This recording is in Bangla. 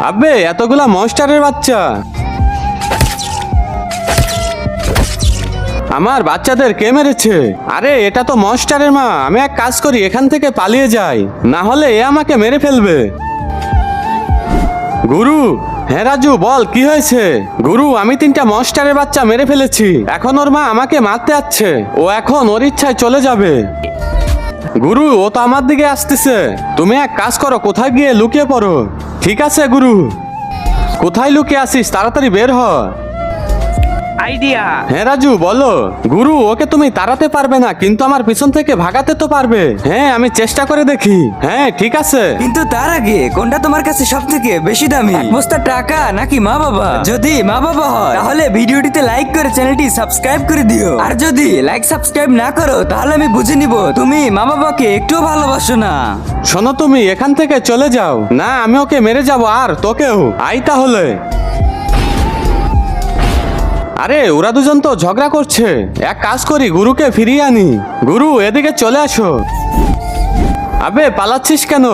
আবে এতগুলা মনস্টারের বাচ্চা, আমার বাচ্চাদের কে মেরেছে? আরে এটা তো মনস্টারের মা। আমি এক কাজ করি, এখান থেকে পালিয়ে যাই, না হলে এ আমাকে মেরে ফেলবে। গুরু, হ্যাঁ রাজু বল কি হয়েছে? গুরু, আমি 3টা মনস্টারের বাচ্চা মেরে ফেলেছি, এখন ওর মা আমাকে মারতে আসছে, ও এখন ওর ইচ্ছায় চলে যাবে। গুরু, ও তো আমার দিকে আসতেছে, তুমি এক কাজ করো, কোথায় গিয়ে লুকিয়ে পড়ো। ঠিক আছে গুরু। কোথায় লুকিয়ে আসিস, তাড়াতাড়ি বের হ। আইডিয়া। হ্যাঁ রাজু বলো। গুরু, ওকে তুমি তাড়াতে পারবে না, কিন্তু আমার পিছন থেকে ভাগাতে তো পারবে। হ্যাঁ আমি চেষ্টা করে দেখি। হ্যাঁ ঠিক আছে। কিন্তু তার আগে কোনটা তোমার কাছে সব থেকে বেশি দামি, এক বস্তা টাকা নাকি মা বাবা? যদি মা বাবা হয় তাহলে ভিডিওটিতে লাইক করে চ্যানেলটি সাবস্ক্রাইব করে দিও, আর যদি লাইক সাবস্ক্রাইব না করো তাহলে আমি বুঝে নিব তুমি মা বাবাকে একটুও ভালোবাসো না। শোনো, তুমি এখান থেকে চলে যাও, না আমি ওকে মেরে যাবো আর তোকেও। আই তাহলে। আরে ওরা দুজন তো ঝগড়া করছে, এক কাজ করি গুরুকে ফিরিয়ে আনি। গুরু এদিকে চলে আসো। আবে পালাচ্ছিস কেন?